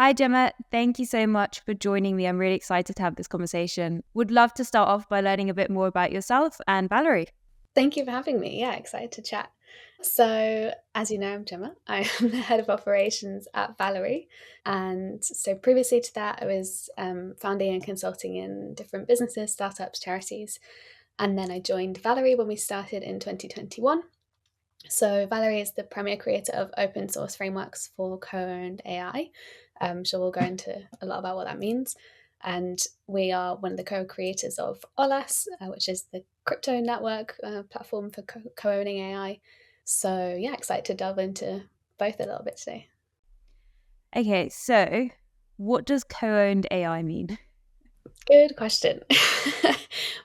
Hi, Gemma. Thank you so much for joining me. I'm really excited to have this conversation. Would love to start off by learning a bit more about yourself and Valory. Thank you for having me. Yeah, excited to chat. So, as you know, I'm Gemma. I am the head of operations at Valory. And so, previously to that, I was founding and consulting in different businesses, startups, charities. And then I joined Valory when we started in 2021. So, Valory is the premier creator of open source frameworks for co-owned AI. So, we'll go into a lot about what that means. And we are one of the co-creators of Olas, which is the crypto network platform for co-owning AI. So, yeah, excited to delve into both a little bit today. Okay, so what does co-owned AI mean? Good question.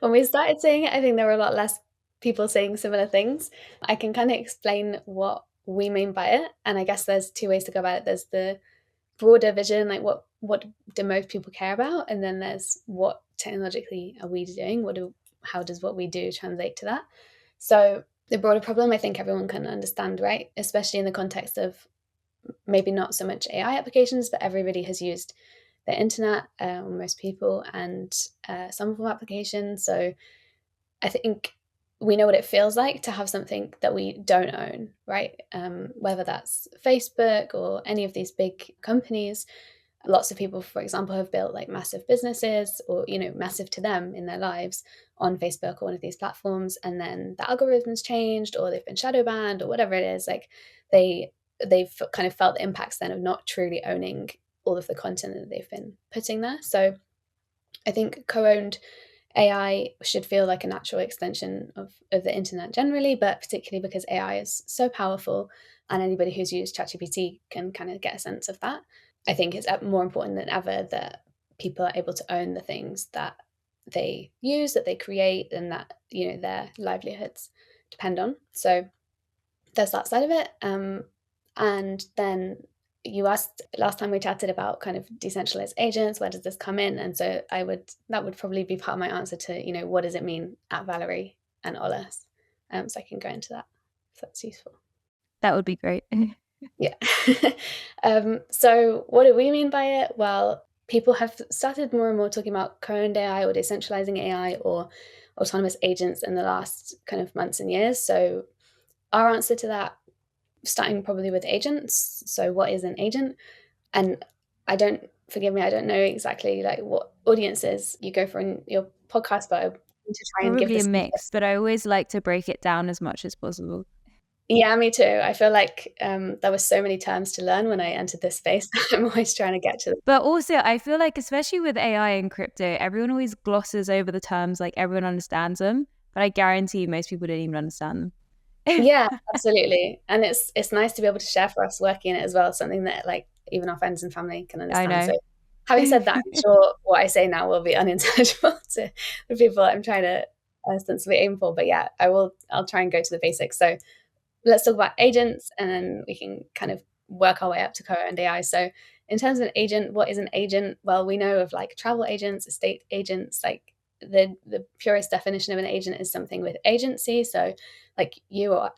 When we started saying it, I think there were a lot less people saying similar things. I can kind of explain what we mean by it. And I guess there's two ways to go about it. There's the broader vision, like what do most people care about? And then there's what technologically are we doing? How does what we do translate to that? So the broader problem, I think everyone can understand, right? Especially in the context of maybe not so much AI applications, but everybody has used the internet, most people, and some form of application. So I think we know what it feels like to have something that we don't own, right? Whether that's Facebook or any of these big companies. Lots of people, for example, have built like massive businesses or, massive to them in their lives on Facebook or one of these platforms. And then the algorithms changed or they've been shadow banned or whatever it is. Like they've kind of felt the impacts then of not truly owning all of the content that they've been putting there. So I think co-owned AI should feel like a natural extension of the internet generally, but particularly because AI is so powerful and anybody who's used ChatGPT can kind of get a sense of that. I think it's more important than ever that people are able to own the things that they use, that they create, and that their livelihoods depend on. So there's that side of it. And then you asked last time we chatted about kind of decentralized agents. Where does this come in? And so that would probably be part of my answer to what does it mean at Valory and Olas. So I can go into that if that's useful. That would be great. Yeah. So what do we mean by it? Well, people have started more and more talking about co-owned AI or decentralizing AI or autonomous agents in the last kind of months and years. So our answer to that, starting probably with agents. So what is an agent? And forgive me, I don't know exactly like what audiences you go for in your podcast, but I want to try and give Probably a this. mix, but I always like to break it down as much as possible. Yeah, me too. I feel like there were so many terms to learn when I entered this space. I'm always trying to get to them. But also, I feel like, especially with AI and crypto, everyone always glosses over the terms like everyone understands them. But I guarantee most people don't even understand them. Yeah, absolutely. And it's nice to be able to share for us working in it as well, something that like even our friends and family can I understand. know. So having said that, I'm sure what I say now will be unintelligible to the people I'm trying to ostensibly aim for. But yeah, I'll try and go to the basics. So let's talk about agents and then we can kind of work our way up to co-owned AI. So in terms of an agent, what is an agent? Well, we know of like travel agents, estate agents, like the purest definition of an agent is something with agency. So like you or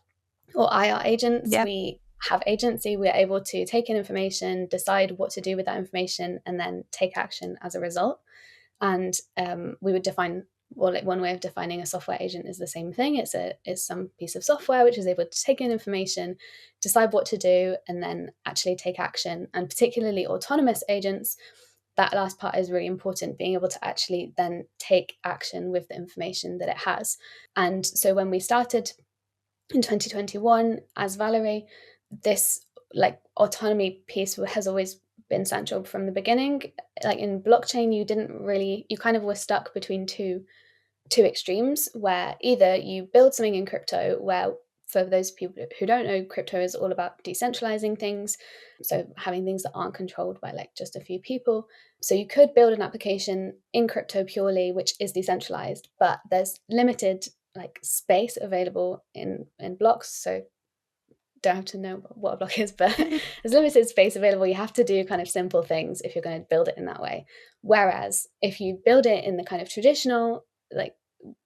I are agents. Yep. We have agency. We're able to take in information, decide what to do with that information, and then take action as a result. And we would define, well, like one way of defining a software agent is the same thing. It's some piece of software which is able to take in information, decide what to do, and then actually take action. And particularly autonomous agents, that last part is really important, being able to actually then take action with the information that it has. And so when we started in 2021 as Valory, this like autonomy piece has always been central from the beginning. Like in blockchain, you kind of were stuck between two extremes where either you build something in crypto where, for those people who don't know, crypto is all about decentralizing things, so having things that aren't controlled by like just a few people. So you could build an application in crypto purely which is decentralized, but there's limited like space available in blocks. So don't have to know what a block is, but there's limited space available. You have to do kind of simple things if you're going to build it in that way. Whereas if you build it in the kind of traditional like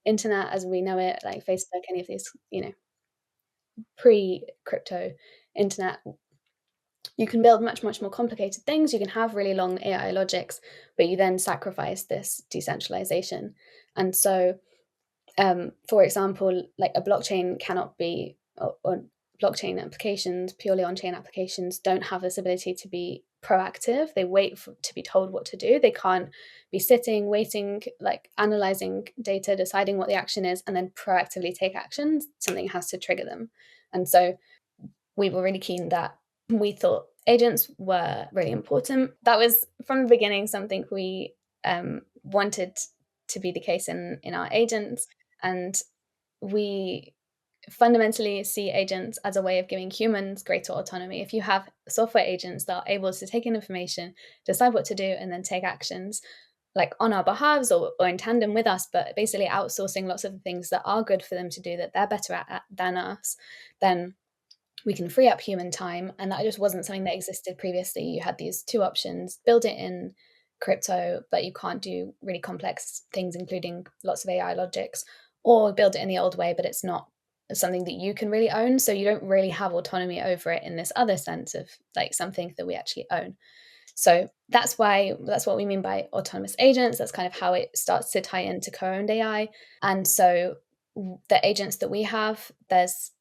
internet as we know it, like Facebook, any of these, pre-crypto internet, You can build much, much more complicated things. You can have really long AI logics, but you then sacrifice this decentralization. And so, for example, like a blockchain cannot be, or blockchain applications, purely on-chain applications, don't have this ability to be proactive. They wait to be told what to do. They can't be sitting, waiting, like analyzing data, deciding what the action is, and then proactively take action. Something has to trigger them. And so we were really keen that we thought agents were really important. That was from the beginning something we wanted to be the case in our agents. And we fundamentally see agents as a way of giving humans greater autonomy. If you have software agents that are able to take in information, decide what to do, and then take actions like on our behalves or in tandem with us, but basically outsourcing lots of the things that are good for them to do that they're better at than us, then we can free up human time. And that just wasn't something that existed previously. You had these two options: build it in crypto, but you can't do really complex things, including lots of AI logics, or build it in the old way, but it's not something that you can really own. So you don't really have autonomy over it in this other sense of like something that we actually own. So that's what we mean by autonomous agents. That's kind of how it starts to tie into co-owned AI. And so the agents that we have, there's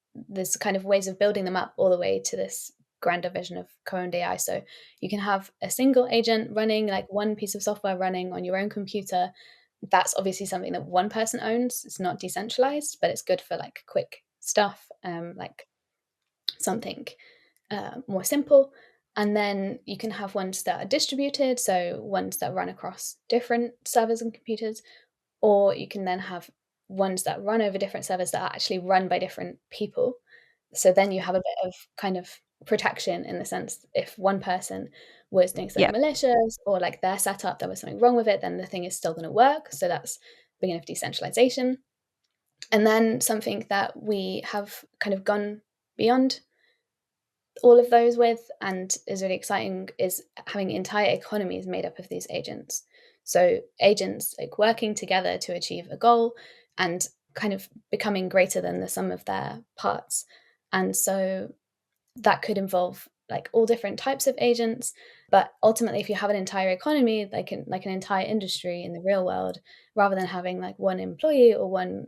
kind of ways of building them up all the way to this grander vision of co-owned AI. So you can have a single agent running, like one piece of software running on your own computer. That's obviously something that one person owns. It's not decentralized, but it's good for like quick stuff, like something more simple. And then you can have ones that are distributed, so ones that run across different servers and computers, or you can then have ones that run over different servers that are actually run by different people. So then you have a bit of kind of protection in the sense if one person was doing something Yeah. malicious or like their setup, there was something wrong with it, then the thing is still going to work. So that's the beginning of decentralization. And then something that we have kind of gone beyond all of those with and is really exciting is having entire economies made up of these agents. So agents like working together to achieve a goal and kind of becoming greater than the sum of their parts. And so that could involve like all different types of agents, but ultimately if you have an entire economy like an entire industry in the real world, rather than having like one employee or one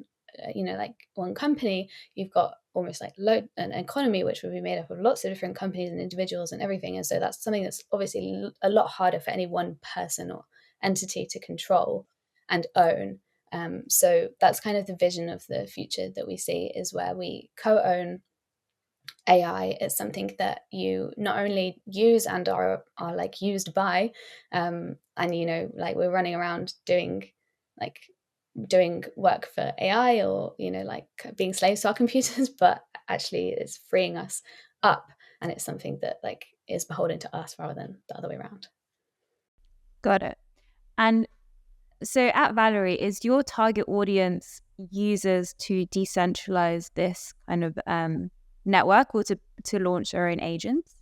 like one company, you've got almost like an economy which would be made up of lots of different companies and individuals and everything. And so that's something that's obviously a lot harder for any one person or entity to control and own. So that's kind of the vision of the future that we see, is where we co-own AI. Is something that you not only use and are like used by, and like we're running around like doing work for AI or like being slaves to our computers, but actually it's freeing us up, and it's something that like is beholden to us rather than the other way around. Got it. And so at Valory, is your target audience users to decentralize this kind of network, or to launch their own agents?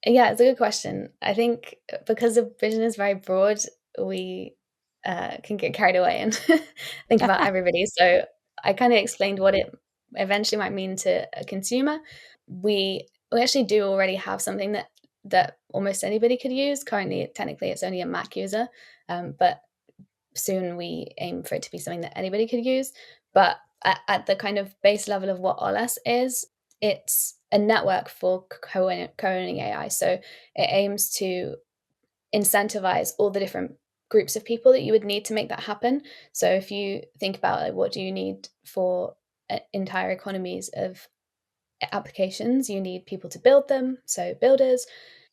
Yeah, it's a good question. I think because the vision is very broad, we can get carried away and think about everybody. So I kind of explained what it eventually might mean to a consumer. We actually do already have something that almost anybody could use. Currently, technically, it's only a Mac user, but soon we aim for it to be something that anybody could use. But at the kind of base level of what Olas is, it's a network for co-owning AI. So it aims to incentivize all the different groups of people that you would need to make that happen. So if you think about like, what do you need for entire economies of applications, you need people to build them, so builders.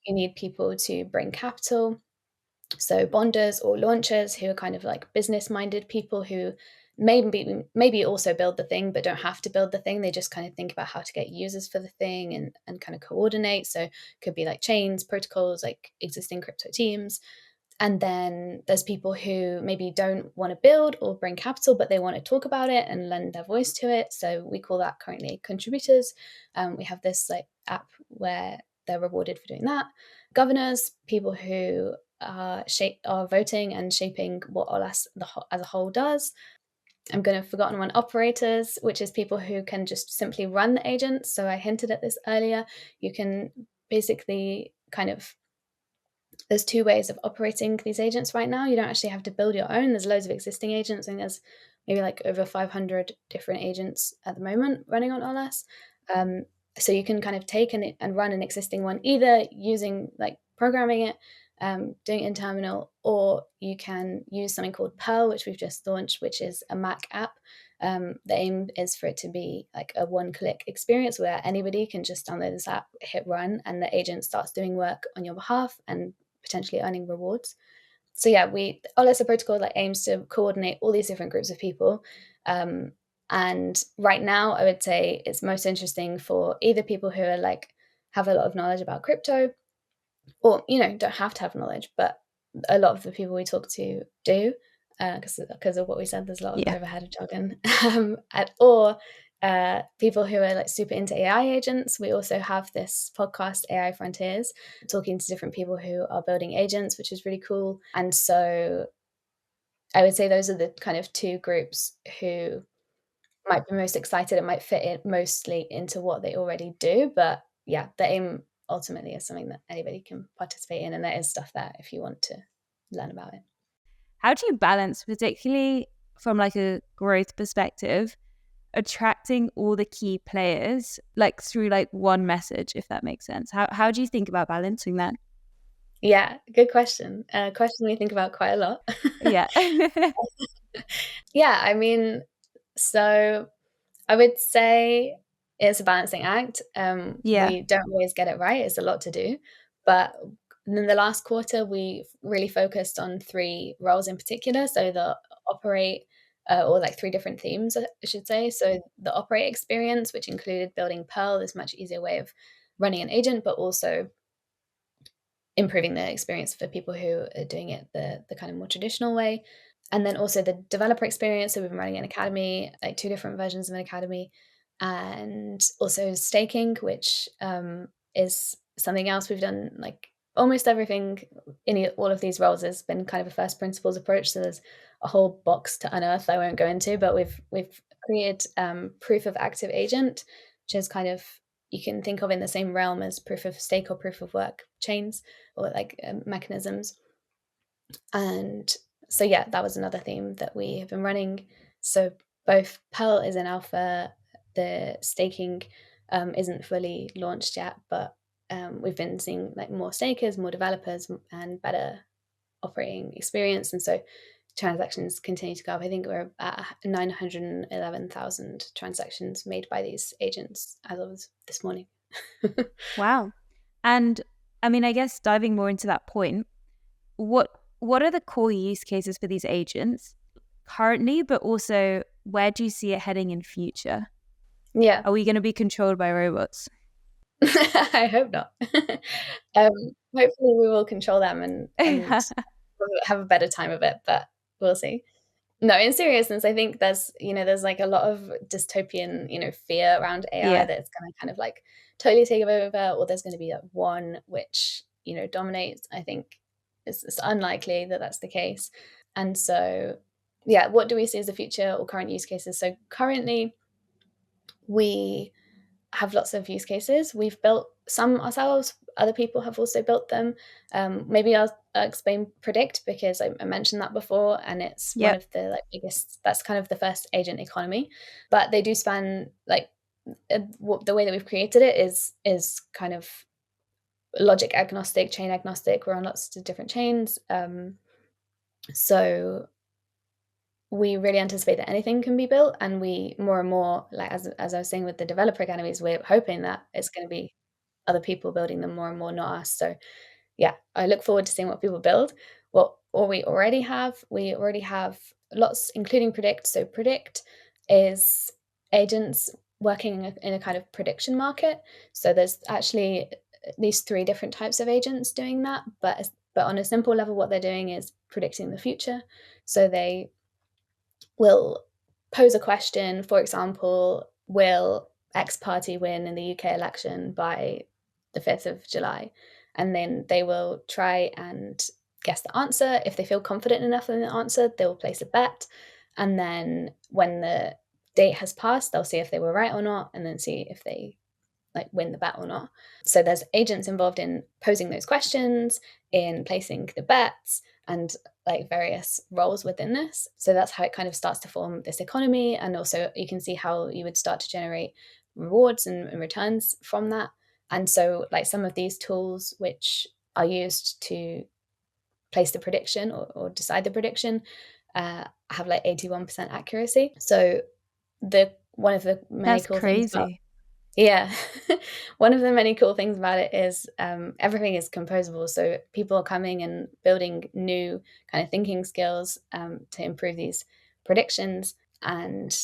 You need people to bring capital, so bonders or launchers, who are kind of like business minded people who maybe also build the thing but don't have to build the thing. They just kind of think about how to get users for the thing and kind of coordinate. So it could be like chains, protocols, like existing crypto teams. And then there's people who maybe don't want to build or bring capital, but they want to talk about it and lend their voice to it. So we call that currently contributors. We have this like app where they're rewarded for doing that. Governors, people who are voting and shaping what Olas as a whole does. I'm going to have forgotten one. Operators, which is people who can just simply run the agents. So I hinted at this earlier. You can basically kind of, there's two ways of operating these agents right now. You don't actually have to build your own. There's loads of existing agents, and there's maybe like over 500 different agents at the moment running on Olas. So you can kind of take and run an existing one, either using like programming it, doing it in terminal, or you can use something called Pearl, which we've just launched, which is a Mac app. The aim is for it to be like a one-click experience where anybody can just download this app, hit run, and the agent starts doing work on your behalf and potentially earning rewards. So yeah, Olas, a protocol that aims to coordinate all these different groups of people. And right now, I would say it's most interesting for either people who are like have a lot of knowledge about crypto, or don't have to have knowledge, but a lot of the people we talk to do, because of what we said. There's a lot of overhead jargon, or people who are like super into AI agents. We also have this podcast, AI Frontiers, talking to different people who are building agents, which is really cool. And so I would say those are the kind of two groups who might be most excited. It might fit in mostly into what they already do, but yeah, the aim ultimately is something that anybody can participate in, and there is stuff there if you want to learn about it. How do you balance, particularly from like a growth perspective, attracting all the key players like through like one message, if that makes sense? How do you think about balancing that? Yeah, good question. Question we think about quite a lot. Yeah. Yeah, I mean, so I would say it's a balancing act. Yeah. We don't always get it right. It's a lot to do. But in the last quarter, we really focused on 3 roles in particular. So the operate, or like 3 different themes, I should say. So the operate experience, which included building Pearl, this much easier way of running an agent, but also improving the experience for people who are doing it the kind of more traditional way. And then also the developer experience. So we've been running an academy, like 2 different versions of an academy, and also staking, which is something else we've done. Like almost everything in all of these roles has been kind of a first principles approach. So there's a whole box to unearth I won't go into, but we've created proof of active agent, which is kind of, you can think of in the same realm as proof of stake or proof of work chains, or like mechanisms. And so yeah, that was another theme that we have been running. So both Pearl is in alpha, the staking isn't fully launched yet, but we've been seeing like more stakers, more developers, and better operating experience. And so transactions continue to go up. I think we're at 911,000 transactions made by these agents as of this morning. Wow. And I mean, I guess diving more into that point, what are the core use cases for these agents currently, but also where do you see it heading in future? Yeah. Are we going to be controlled by robots? I hope not. Hopefully we will control them and have a better time of it, but we'll see. No, in seriousness, I think there's like a lot of dystopian, fear around AI Yeah. that it's going to kind of like totally take over, or there's going to be that one which, dominates. I think it's unlikely that that's the case. And so, yeah, what do we see as the future or current use cases? So currently we have lots of use cases. We've built some ourselves. Other people have also built them. Maybe I'll explain Predict, because I mentioned that before, and it's one Yep. of the like biggest. That's kind of the first agent economy, but they do span like the way that we've created it is kind of logic agnostic, chain agnostic. We're on lots of different chains, so we really anticipate that anything can be built, and we more and more, like as I was saying with the developer academies, we're hoping that it's going to be other people building them more and more, not us. So yeah, I look forward to seeing what people build. What we already have lots, including Predict. So Predict is agents working in a kind of prediction market. So there's actually at least 3 different types of agents doing that, but on a simple level, what they're doing is predicting the future. So they will pose a question. For example, will X party win in the UK election by the 5th of July? And then they will try and guess the answer. If they feel confident enough in the answer, they will place a bet. And then when the date has passed, they'll see if they were right or not, and then see if they like win the bet or not. So there's agents involved in posing those questions, in placing the bets, and like various roles within this. So that's how it kind of starts to form this economy. And also you can see how you would start to generate rewards and returns from that. And so like some of these tools which are used to place the prediction or decide the prediction have like 81% accuracy. So one of the many That's cool things about crazy. yeah. One of the many cool things about it is everything is composable. So people are coming and building new kind of thinking skills to improve these predictions. And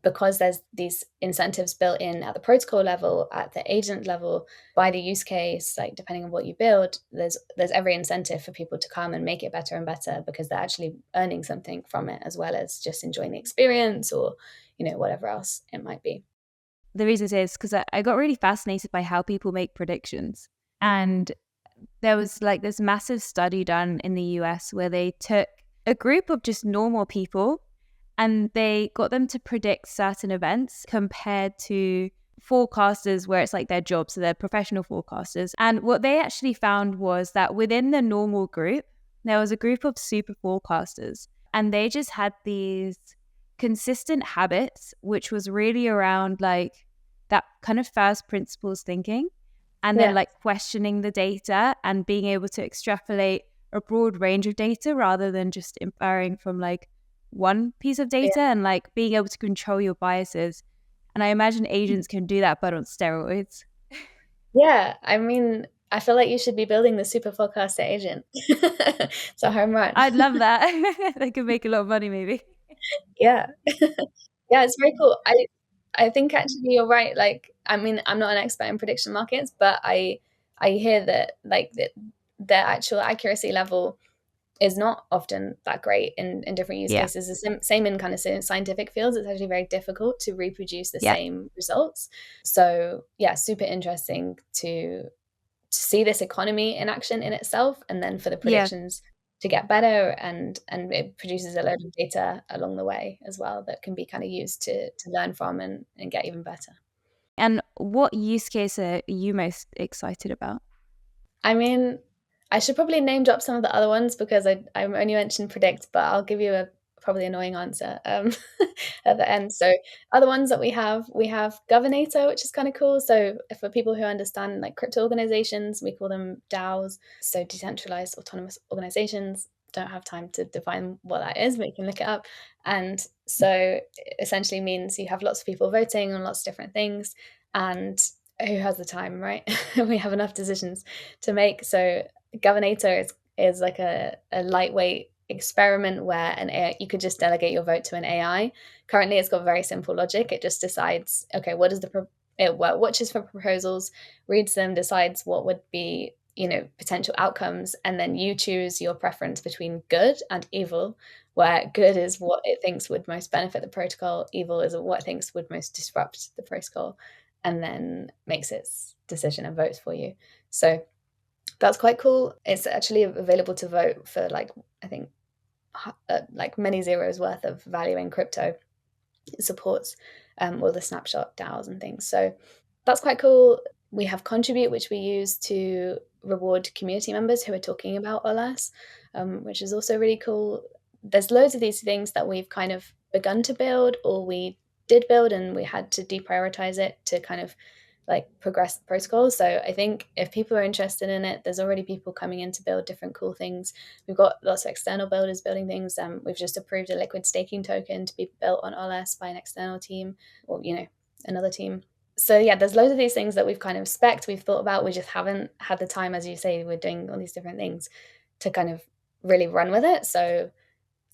because there's these incentives built in at the protocol level, at the agent level, by the use case, like depending on what you build, there's every incentive for people to come and make it better and better because they're actually earning something from it as well as just enjoying the experience or, whatever else it might be. The reason is because I got really fascinated by how people make predictions. And there was like this massive study done in the US where they took a group of just normal people and they got them to predict certain events compared to forecasters where it's like their job. So they're professional forecasters. And what they actually found was that within the normal group, there was a group of super forecasters and they just had these consistent habits, which was really around like that kind of first principles thinking and then Yeah. like questioning the data and being able to extrapolate a broad range of data rather than just inferring from like one piece of data and like being able to control your biases. And I imagine agents can do that, but on steroids. Yeah, I mean, I feel like you should be building the super forecaster agent. It's a home run. I'd love that. They could make a lot of money, maybe. Yeah. Yeah, it's very cool. I think actually you're right. Like, I mean, I'm not an expert in prediction markets, but I hear that like the actual accuracy level is not often that great in different use Yeah. cases. The same in kind of scientific fields. It's actually very difficult to reproduce the Yeah. same results. So yeah, super interesting to see this economy in action in itself, and then for the Yeah. predictions to get better, and it produces a load of data along the way as well that can be kind of used to learn from and get even better. And what use case are you most excited about? I mean, I should probably name drop some of the other ones because I only mentioned predict, but I'll give you a probably annoying answer at the end. So other ones that we have Governator, which is kind of cool. So for people who understand like crypto organizations, we call them DAOs, so decentralized autonomous organizations. Don't have time to define what that is, but you can look it up. And so it essentially means you have lots of people voting on lots of different things, and who has the time, right? We have enough decisions to make. So Governator is like a lightweight experiment where an AI, you could just delegate your vote to an AI. Currently, it's got very simple logic. It just decides, okay, what is it watches for proposals, reads them, decides what would be potential outcomes, and then you choose your preference between good and evil, where good is what it thinks would most benefit the protocol, evil is what it thinks would most disrupt the protocol, and then makes its decision and votes for you. So that's quite cool. It's actually available to vote for like, I think, like many zeros worth of value in crypto. It supports all the snapshot DAOs and things. So that's quite cool. We have Contribute, which we use to reward community members who are talking about Olas, which is also really cool. There's loads of these things that we've kind of begun to build, or we did build and we had to deprioritize it to kind of like progress the protocol. So I think if people are interested in it, there's already people coming in to build different cool things. We've got lots of external builders building things. We've just approved a liquid staking token to be built on Olas by an external team, or another team. So yeah, there's loads of these things that we've kind of spec'd, we've thought about, we just haven't had the time, as you say, we're doing all these different things to kind of really run with it. So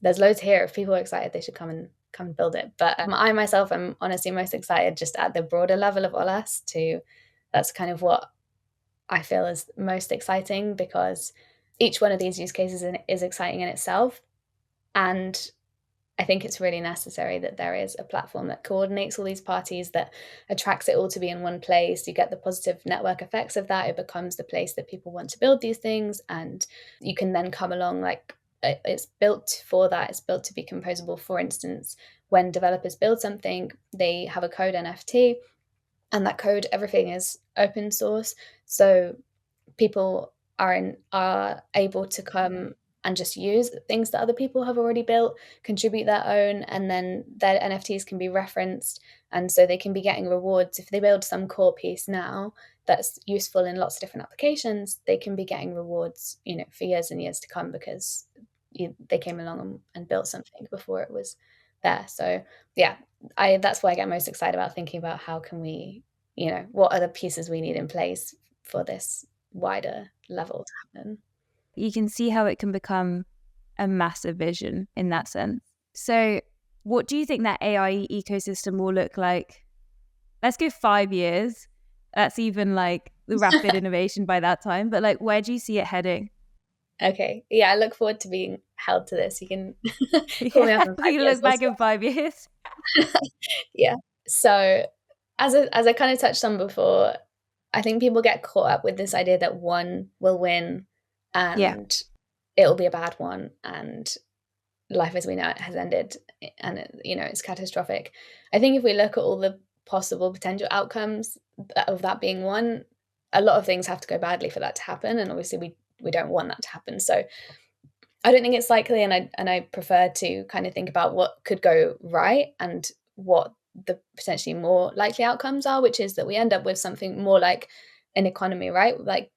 there's loads here. If people are excited, they should come and build it. But I myself am honestly most excited just at the broader level of Olas that's kind of what I feel is most exciting, because each one of these use cases is exciting in itself. And I think it's really necessary that there is a platform that coordinates all these parties, that attracts it all to be in one place. You get the positive network effects of that. It becomes the place that people want to build these things. And you can then come along, like it's built for that. It's built to be composable. For instance, when developers build something, they have a code NFT. And that code, everything is open source. So people are able to come and just use things that other people have already built, contribute their own, and then their NFTs can be referenced. And so they can be getting rewards. If they build some core piece now that's useful in lots of different applications, they can be getting rewards, for years and years to come, because they came along and built something before it was there. So yeah, that's why I get most excited about thinking about how can we, what other pieces we need in place for this wider level to happen. You can see how it can become a massive vision in that sense. So what do you think that AI ecosystem will look like? Let's go 5 years. That's even like the rapid innovation by that time. But like, where do you see it heading? Okay. Yeah, I look forward to being held to this. You can call me Yeah, up in 5 we years. look back in 5 years. Yeah. So as I kind of touched on before, I think people get caught up with this idea that one will win Yeah. and it'll be a bad one, and life as we know it has ended, and it's catastrophic. I think if we look at all the possible potential outcomes of that being one, a lot of things have to go badly for that to happen, and obviously we don't want that to happen. So I don't think it's likely, and I prefer to kind of think about what could go right and what the potentially more likely outcomes are, which is that we end up with something more like an economy, right? Like,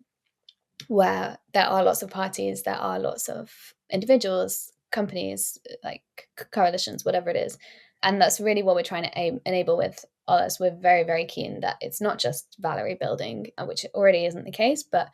where there are lots of parties, there are lots of individuals, companies, like coalitions, whatever it is. And that's really what we're trying to enable with Olas. We're very, very keen that it's not just Valory building, which already isn't the case, but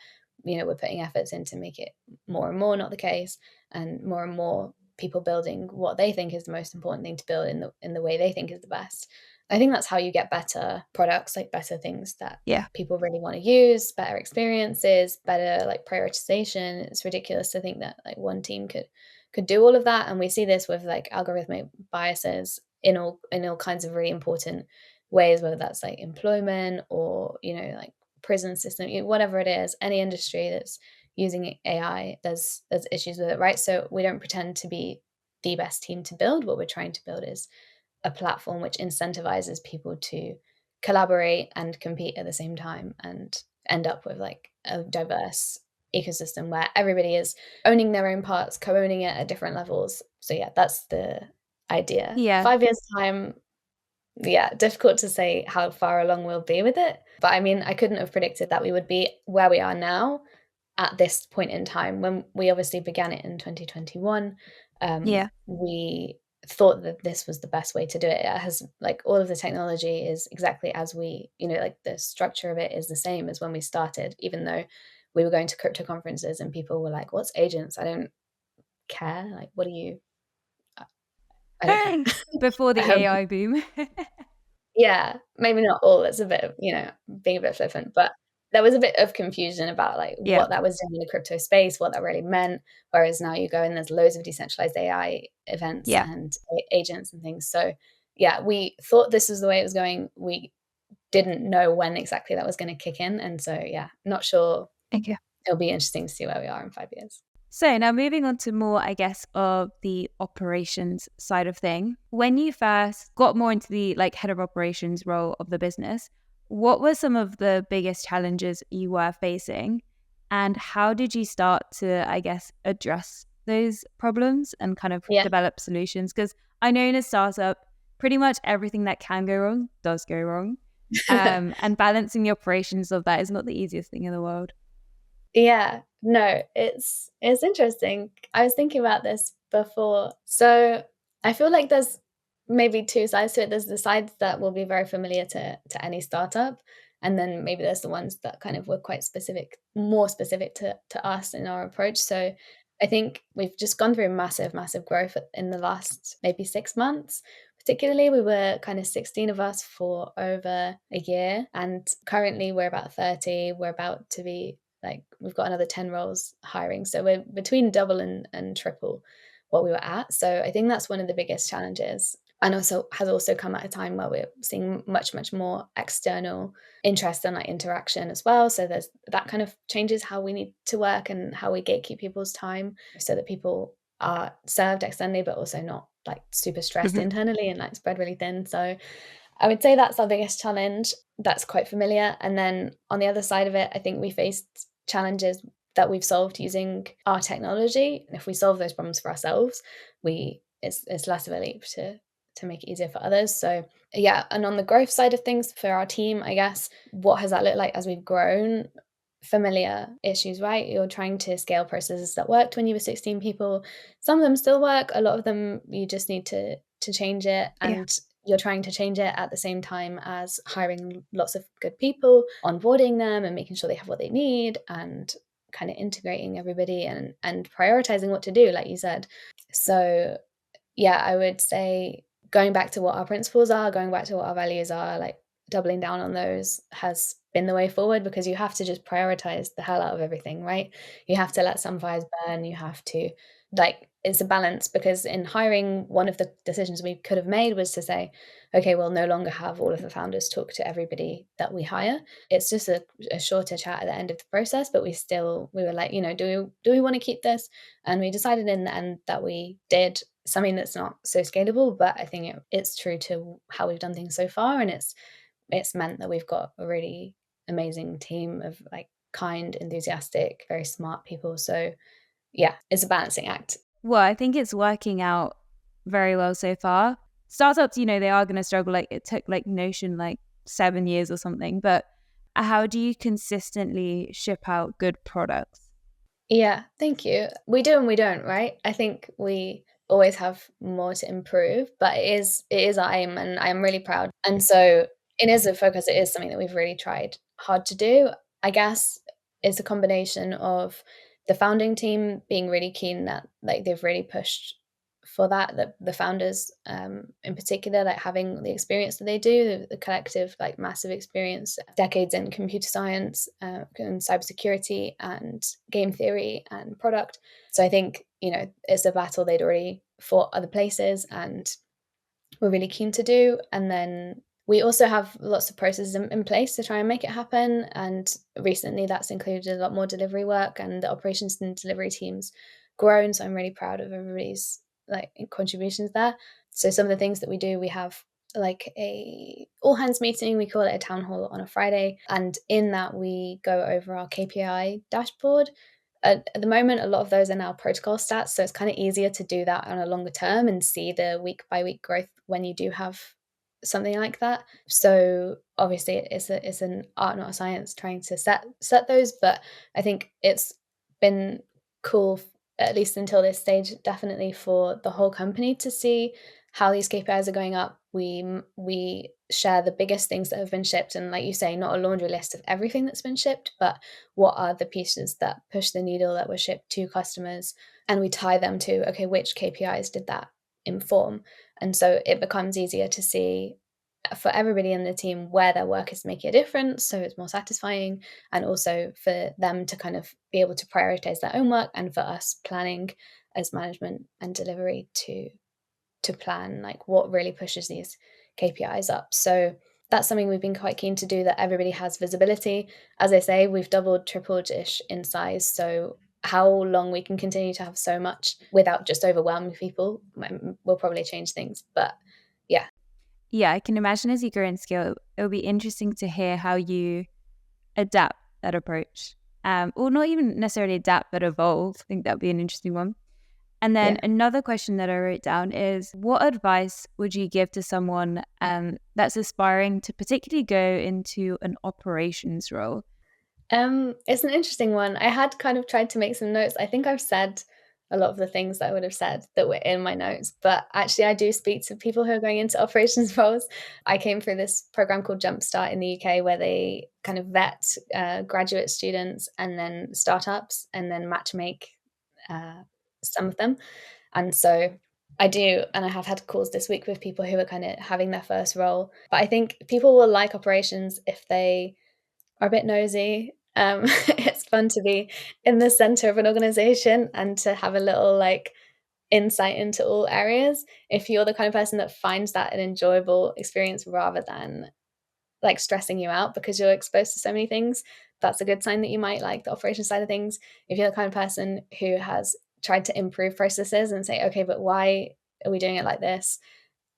we're putting efforts in to make it more and more not the case, and more people building what they think is the most important thing to build in the way they think is the best. I think that's how you get better products, like better things that people really want to use, better experiences, better like prioritization. It's ridiculous to think that like one team could do all of that. And we see this with like algorithmic biases in all kinds of really important ways, whether that's like employment or, like prison system, whatever it is, any industry that's using AI, there's issues with it, right? So we don't pretend to be the best team to build. What we're trying to build is a platform which incentivizes people to collaborate and compete at the same time, and end up with like a diverse ecosystem where everybody is owning their own parts, co-owning it at different levels. So yeah, that's the idea. Yeah. 5 years time, yeah, difficult to say how far along we'll be with it. But I mean, I couldn't have predicted that we would be where we are now at this point in time. When we obviously began it in 2021, Yeah. we thought that this was the best way to do it. It has like all of the technology is exactly as we, like the structure of it is the same as when we started, even though we were going to crypto conferences and people were like, "What's agents? I don't care. Like, what are you?" I don't care. Before the um, AI boom. Yeah, maybe not all. It's a bit of, being a bit flippant, but there was a bit of confusion about like Yeah. what that was doing in the crypto space, what that really meant. Whereas now you go and there's loads of decentralized AI events Yeah. and agents and things. So yeah, we thought this was the way it was going. We didn't know when exactly that was going to kick in. And so yeah, not sure. Okay. It'll be interesting to see where we are in 5 years. So now moving on to more, I guess, of the operations side of thing. When you first got more into the like head of operations role of the business, what were some of the biggest challenges you were facing? And how did you start to, I guess, address those problems and kind of Yeah. develop solutions? Because I know in a startup, pretty much everything that can go wrong does go wrong. And balancing the operations of that is not the easiest thing in the world. Yeah, no, it's interesting. I was thinking about this before. So I feel like there's maybe two sides to it. There's the sides that will be very familiar to any startup, and then maybe there's the ones that kind of were quite specific, more specific to us in our approach. So I think we've just gone through massive, massive growth in the last maybe 6 months. Particularly, we were kind of 16 of us for over a year, and currently we're about 30. We're about to be like, we've got another 10 roles hiring. So we're between double and triple what we were at. So I think that's one of the biggest challenges. And also has also come at a time where we're seeing much, much more external interest and like interaction as well. So there's that kind of changes how we need to work and how we gatekeep people's time so that people are served externally, but also not like super stressed internally and like spread really thin. So I would say that's our biggest challenge. That's quite familiar. And then on the other side of it, I think we faced challenges that we've solved using our technology. And if we solve those problems for ourselves, it's less of a leap to make it easier for others. So yeah, and on the growth side of things for our team, I guess, what has that looked like as we've grown? Familiar issues, right? You're trying to scale processes that worked when you were 16 people. Some of them still work, a lot of them you just need to change it, Yeah. and you're trying to change it at the same time as hiring lots of good people, onboarding them and making sure they have what they need, and kind of integrating everybody and prioritizing what to do, like you said. So yeah, I would say going back to what our principles are, going back to what our values are, like doubling down on those has been the way forward, because you have to just prioritize the hell out of everything, right? You have to let some fires burn. You have to, like, it's a balance, because in hiring, one of the decisions we could have made was to say, okay, we'll no longer have all of the founders talk to everybody that we hire. It's just a shorter chat at the end of the process, but we were like, do we want to keep this? And we decided in the end that we did, something that's not so scalable, but I think it's true to how we've done things so far, and it's meant that we've got a really amazing team of like kind, enthusiastic, very smart people. So yeah, it's a balancing act. Well, I think it's working out very well so far. Startups, they are going to struggle. Like it took like Notion like 7 years or something. But how do you consistently ship out good products? Yeah, thank you. We do and we don't, right? I think we always have more to improve, but it is our aim, and I am really proud. And so it is a focus, it is something that we've really tried hard to do. I guess it's a combination of the founding team being really keen, that like they've really pushed for that, the founders in particular, like having the experience that they do, the collective like massive experience, decades in computer science and cybersecurity and game theory and product. So I think it's a battle they'd already fought other places and we're really keen to do. And then we also have lots of processes in place to try and make it happen. And recently that's included a lot more delivery work, and the operations and delivery teams grown. So I'm really proud of everybody's like contributions there. So some of the things that we do, we have like a all hands meeting, we call it a town hall on a Friday. And in that we go over our KPI dashboard. At the moment, a lot of those are now protocol stats, so it's kind of easier to do that on a longer term and see the week by week growth when you do have something like that. So obviously, it's an art, not a science, trying to set those. But I think it's been cool, at least until this stage, definitely for the whole company to see how these KPIs are going up. We share the biggest things that have been shipped, and like you say, not a laundry list of everything that's been shipped, but what are the pieces that push the needle that were shipped to customers, and we tie them to, okay, which KPIs did that inform? And so it becomes easier to see for everybody in the team where their work is making a difference, so it's more satisfying, and also for them to kind of be able to prioritize their own work, and for us planning as management and delivery to plan like what really pushes these KPIs up. So that's something we've been quite keen to do, that everybody has visibility. As I say, we've doubled, tripled-ish in size. So how long we can continue to have so much without just overwhelming people will probably change things. But yeah. Yeah, I can imagine as you grow in scale, it'll be interesting to hear how you adapt that approach. Or not even necessarily adapt, but evolve. I think that would be an interesting one. And then Yeah. another question that I wrote down is, what advice would you give to someone that's aspiring to particularly go into an operations role? It's an interesting one. I had kind of tried to make some notes. I think I've said a lot of the things that I would have said that were in my notes, but actually I do speak to people who are going into operations roles. I came through this program called Jumpstart in the UK, where they kind of vet graduate students and then startups and then match make some of them. And so I do, and I have had calls this week with people who are kind of having their first role. But I think people will like operations if they are a bit nosy. It's fun to be in the center of an organization and to have a little like insight into all areas. If you're the kind of person that finds that an enjoyable experience rather than like stressing you out because you're exposed to so many things, that's a good sign that you might like the operation side of things. If you're the kind of person who has tried to improve processes and say, okay, but why are we doing it like this?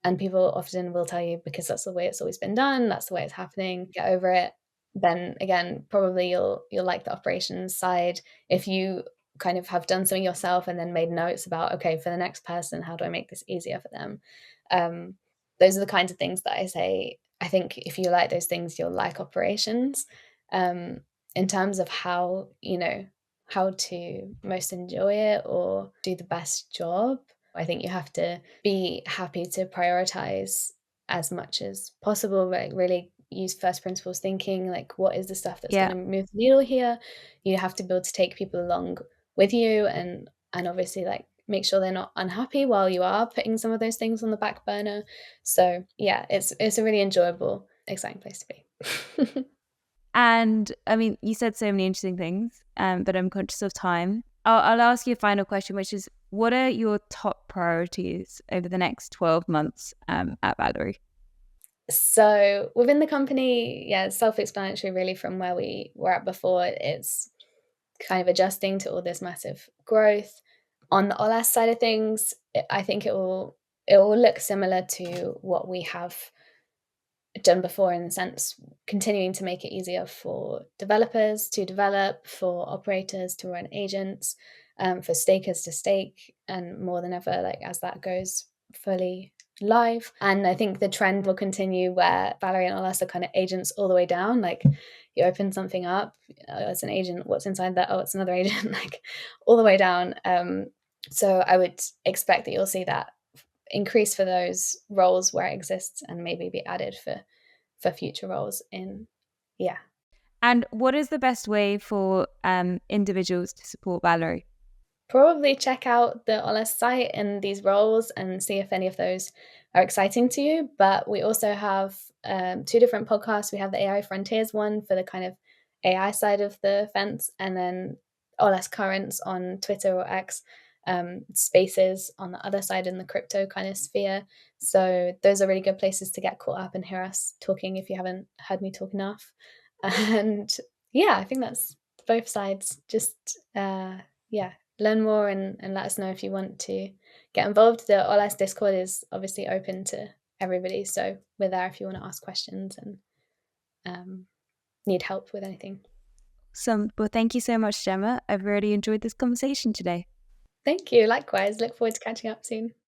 and people often will tell you because that's the way it's always been done, that's the way it's happening, get over it. Then again, probably you'll like the operations side. If you kind of have done something yourself and then made notes about, okay, for the next person, how do I make this easier for them? Those are the kinds of things that I say. I think if you like those things, you'll like operations. In terms of how, how to most enjoy it or do the best job, I think you have to be happy to prioritize as much as possible, like really use first principles thinking, like what is the stuff that's going Yeah. to move the needle here. You have to be able to take people along with you, and obviously like make sure they're not unhappy while you are putting some of those things on the back burner. So yeah, it's a really enjoyable, exciting place to be. And I mean, you said so many interesting things, but I'm conscious of time. I'll ask you a final question, which is, what are your top priorities over the next 12 months at Valory? So within the company, yeah, it's self-explanatory really from where we were at before. It's kind of adjusting to all this massive growth. On the Olas side of things, I think it will look similar to what we have done before, in the sense continuing to make it easier for developers to develop, for operators to run agents, for stakers to stake, and more than ever, like as that goes fully live. And I think the trend will continue where Valerie and Olas are kind of agents all the way down. Like you open something up, it's an agent, what's inside that? Oh, it's another agent, like all the way down. So I would expect that you'll see that increase for those roles where it exists, and maybe be added for future roles in. Yeah, And what is the best way for individuals to support Valory? probably check out the Olas site and these roles and see if any of those are exciting to you. But we also have two different podcasts. We have the AI Frontiers one for the kind of AI side of the fence, and then Olas Currents on Twitter or X, Spaces on the other side in the crypto kind of sphere. So those are really good places to get caught up and hear us talking if you haven't heard me talk enough. And yeah, I think that's both sides. Just yeah, learn more and let us know if you want to get involved. The Olas Discord is obviously open to everybody, so we're there if you want to ask questions and need help with anything. Well, thank you so much, Gemma. I've really enjoyed this conversation today. Thank you. Likewise. Look forward to catching up soon.